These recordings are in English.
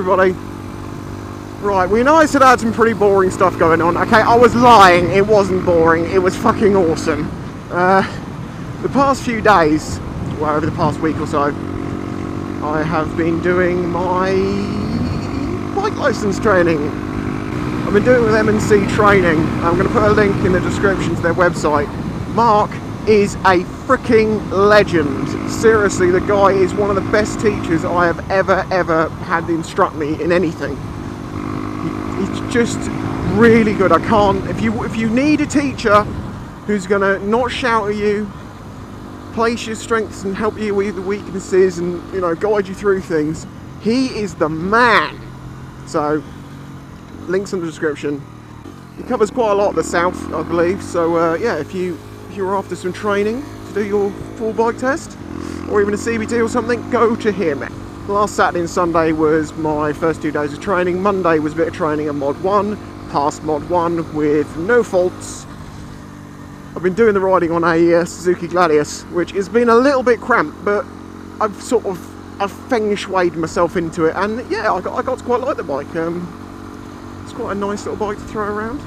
everybody. Right, we know I said I had some pretty boring stuff going on. Okay, I was lying, it wasn't boring, it was fucking awesome. The past few days, well, over the past week or so, I have been doing my bike license training. I've been doing it with M&C Training. I'm going to put a link in the description to their website. Mark is a freaking legend. Seriously, the guy is one of the best teachers I have ever had instruct me in anything. He's just really good. I can't. If you need a teacher who's going to not shout at you, place your strengths and help you with the weaknesses, and guide you through things, he is the man. So, links in the description. He covers quite a lot of the south, I believe. So yeah, if you're after some training to do your full bike test, or even a CBT or something, go to him. Last Saturday and Sunday was my first 2 days of training. Monday was a bit of training on Mod 1, passed Mod 1 with no faults. I've been doing the riding on a Suzuki Gladius, which has been a little bit cramped, but I've feng shuied myself into it, and yeah, I got to quite like the bike. It's quite a nice little bike to throw around.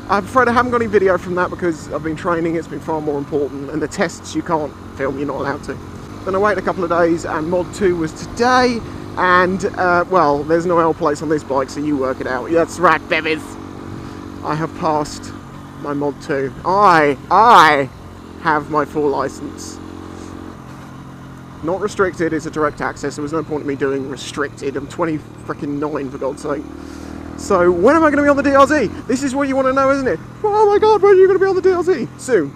I'm afraid I haven't got any video from that because I've been training. It's been far more important, and the tests you can't film, you're not allowed to. Then I waited a couple of days, and Mod 2 was today, and well, there's no L plates on this bike, so you work it out. That's right, babies. I have passed my Mod 2. I have my full license. Not restricted, it's a direct access. There was no point in me doing restricted. I'm 29 for God's sake. So when am I going to be on the DRZ? This is what you want to know, isn't it? Oh my God, when are you going to be on the DRZ? Soon.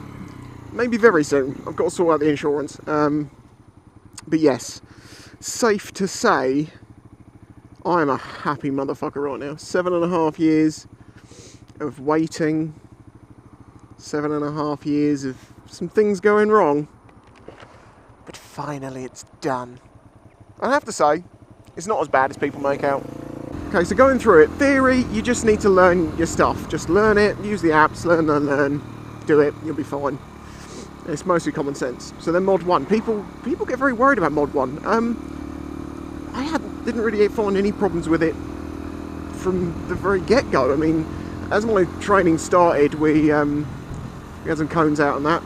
Maybe very soon. I've got to sort out the insurance. But yes, safe to say, I am a happy motherfucker right now. 7.5 years of waiting. 7.5 years of some things going wrong. But finally it's done. I have to say, it's not as bad as people make out. Okay, so going through it, theory, you just need to learn your stuff. Just learn it, use the apps, learn, do it, you'll be fine. It's mostly common sense. So then Mod 1, people get very worried about Mod 1. I didn't really find any problems with it from the very get-go. I mean, as my training started, we had some cones out and that.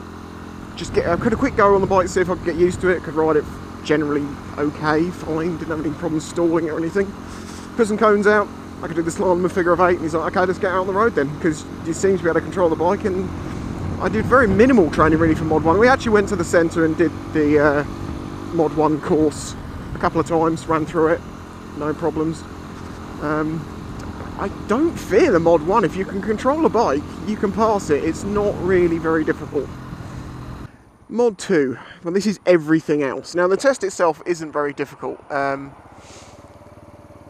I could have quick go on the bike, see if I could get used to it, could ride it generally okay, fine, didn't have any problems stalling it or anything. Put some cones out, I could do the slalom with figure of 8, and he's like, okay, let's get out on the road then, because you seem to be able to control the bike, and I did very minimal training really for Mod 1. We actually went to the centre and did the Mod 1 course a couple of times, ran through it, no problems. I don't fear the Mod 1. If you can control a bike, you can pass it. It's not really very difficult. Mod 2, well, this is everything else. Now, the test itself isn't very difficult.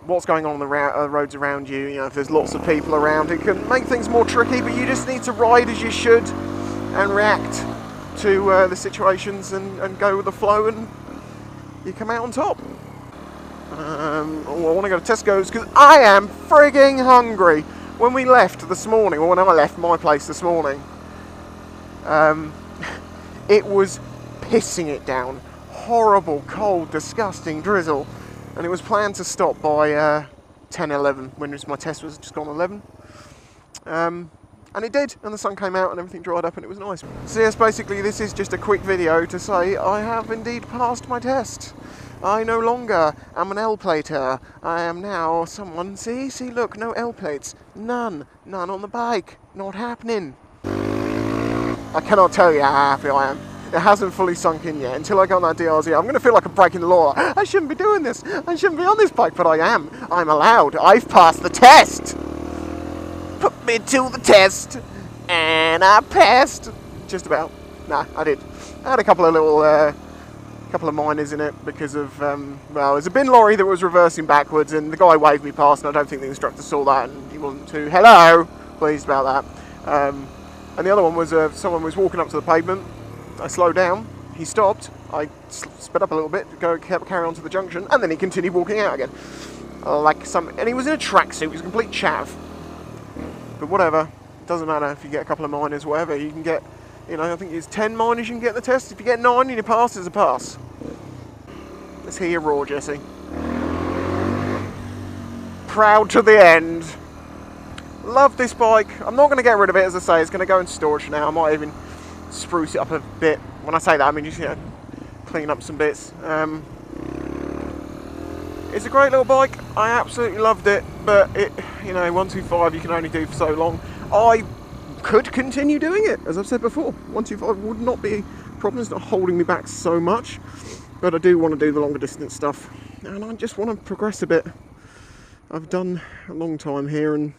What's going on the roads around you, if there's lots of people around, it can make things more tricky, but you just need to ride as you should and react to the situations and go with the flow, and you come out on top. I want to go to Tesco's because I am frigging hungry. When we left this morning, or when I left my place this morning, it was pissing it down. Horrible, cold, disgusting drizzle. And it was planned to stop by 10:11, when my test was just gone 11. And it did, and the sun came out and everything dried up and it was nice. So yes, basically this is just a quick video to say I have indeed passed my test. I no longer am an L-plater. I am now someone, see, look, no L-plates. None on the bike. Not happening. I cannot tell you how happy I am. It hasn't fully sunk in yet. Until I go on that DRZ, I'm going to feel like I'm breaking the law. I shouldn't be doing this. I shouldn't be on this bike, but I am. I'm allowed. I've passed the test. Put me to the test, and I passed. Just about. Nah, I did. I had a couple of little, couple of minors in it because of, well, there's a bin lorry that was reversing backwards, and the guy waved me past, and I don't think the instructor saw that, and he wasn't too pleased about that. And the other one was someone was walking up to the pavement. I slowed down, he stopped, I sped up a little bit, carry on to the junction, and then he continued walking out again. And he was in a tracksuit, he was a complete chav. But whatever, it doesn't matter if you get a couple of minors, whatever, you can get, I think it's 10 minors you can get in the test. If you get 9 and you pass, it's a pass. Let's hear your roar, Jesse. proud to the end. Love this bike. I'm not going to get rid of it, as I say. It's going to go into storage now. I might even spruce it up a bit. When I say that, I mean just, you know, clean up some bits. It's a great little bike. I absolutely loved it, but it, you know, 125 you can only do for so long. I could continue doing it, as I've said before. 125 would not be a problem. It's not holding me back so much, but I do want to do the longer distance stuff, and I just want to progress a bit. I've done a long time here, and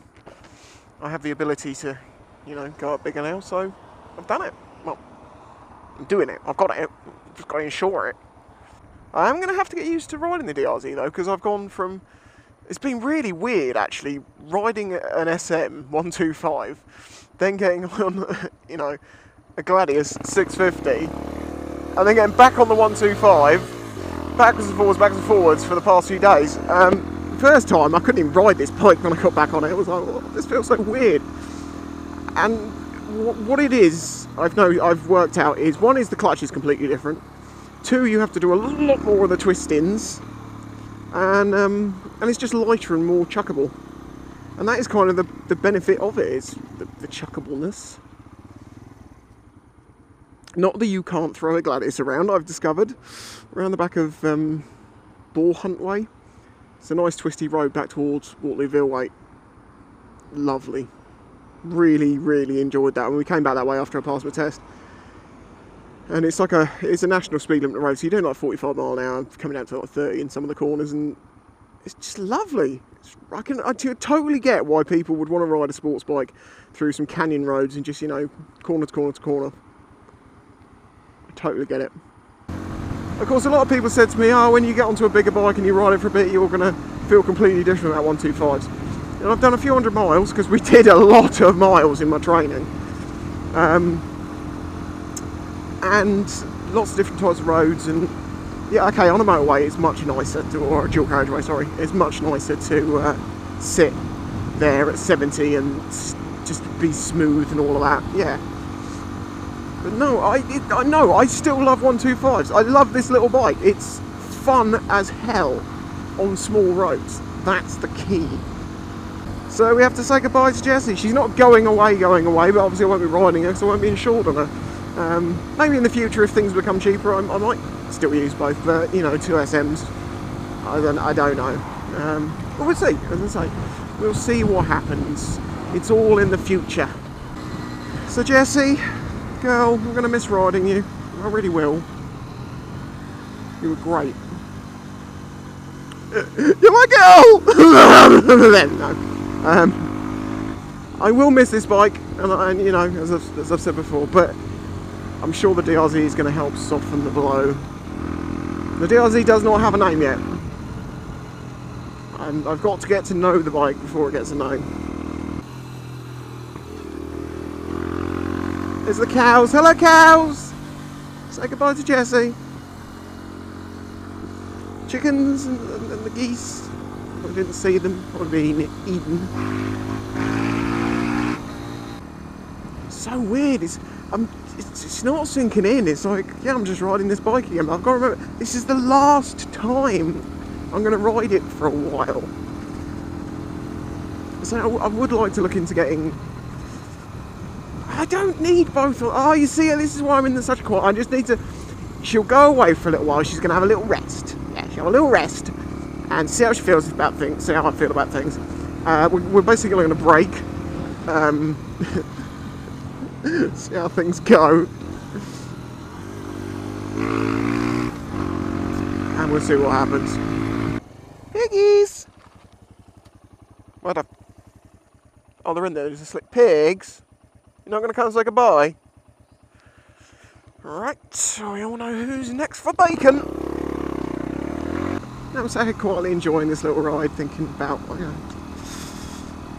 I have the ability to, you know, go up bigger now, so I've done it. Well, I'm doing it. I've got it. I've just got to insure it. I am going to have to get used to riding the DRZ though, because I've gone from... It's been really weird actually, riding an SM 125, then getting on, you know, a Gladius 650, and then getting back on the 125, backwards and forwards for the past few days. First time I couldn't even ride this bike when I got back on it. It was like, oh, this feels so weird. And what it is, I've worked out is, one is the clutch is completely different. Two, you have to do a lot more of the twist-ins, and it's just lighter and more chuckable. And that is kind of the benefit of it, is the chuckableness. Not that you can't throw a Gladius around, I've discovered, around the back of Boar Hunt Way. It's a nice twisty road back towards Waterloo Vilway. Lovely. Really, really enjoyed that. When we came back that way after I passed my test. And it's like it's a national speed limit road, so you're doing like 45 mile an hour, coming out to like 30 in some of the corners, and it's just lovely. I totally get why people would want to ride a sports bike through some canyon roads and just, you know, corner to corner to corner. I totally get it. Of course, a lot of people said to me, oh, when you get onto a bigger bike and you ride it for a bit, you're going to feel completely different about 125s. And I've done a few hundred miles, because we did a lot of miles in my training. And lots of different types of roads, and yeah, okay, on a motorway it's much nicer to, or a dual carriageway, sorry, it's much nicer to sit there at 70 and just be smooth and all of that, yeah. But no, I still love 125s. I love this little bike. It's fun as hell on small roads. That's the key. So we have to say goodbye to Jessie. She's not going away, but obviously I won't be riding her because I won't be insured on her. Maybe in the future, if things become cheaper, I might still use both, but, you know, two SMs, I don't know. But we'll see, as I say, we'll see what happens. It's all in the future. So Jessie, girl, I'm going to miss riding you. I really will. You were great. You're my girl! No. I will miss this bike, and you know, as I've said before, but I'm sure the DRZ is going to help soften the blow. The DRZ does not have a name yet, and I've got to get to know the bike before it gets a name. There's the cows. Hello, cows! Say goodbye to Jessie. Chickens and the geese. I didn't see them. I would have been eaten. So weird. It's not sinking in. It's like, yeah, I'm just riding this bike again. But I've got to remember, this is the last time I'm going to ride it for a while. So I would like to look into getting... I don't need both. Oh, you see, this is why I'm in such a quiet. I just need to... She'll go away for a little while. She's going to have a little rest. Yeah, she'll have a little rest and see how she feels about things. See how I feel about things. We're basically going to break. See how things go. And we'll see what happens. Piggies! What a... Oh, they're in there. There's a slick pigs. You're not going to come and say goodbye? Right, so we all know who's next for bacon. I'm sat here quietly enjoying this little ride, thinking about, you know,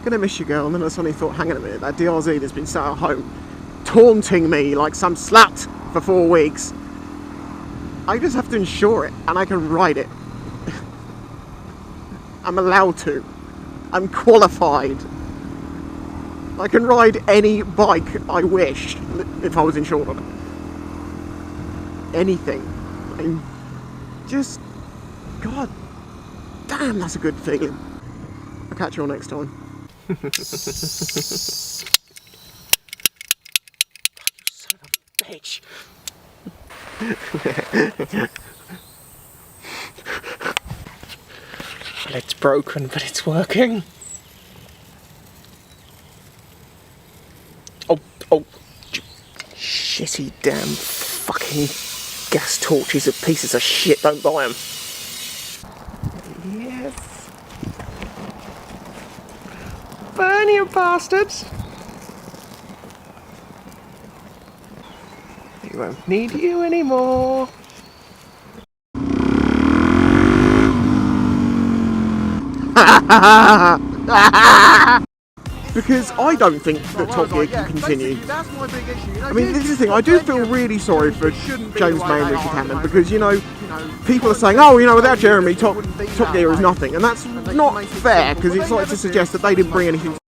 gonna miss you, girl. And then I suddenly thought, hang on a minute, that DRZ that's been sat at home taunting me like some slut for 4 weeks, I just have to insure it and I can ride it. I'm allowed to. I'm qualified. I can ride any bike I wish if I was insured on it. Anything. I'm just... God damn, that's a good feeling. I catch you all next time. Son of a bitch. Well, it's broken, but it's working. Oh, shitty damn fucking gas torches are pieces of shit, don't buy them. Yes. Burn, you bastards. We won't need you anymore. Because I don't think that Top Gear can continue. That's my big issue. I mean, this is the thing, I do feel really sorry for James May and Richard Hammond because, you know, people are saying, oh, you know, without Jeremy, Top Gear is nothing. And that's not fair, because it's like to suggest that they didn't bring anything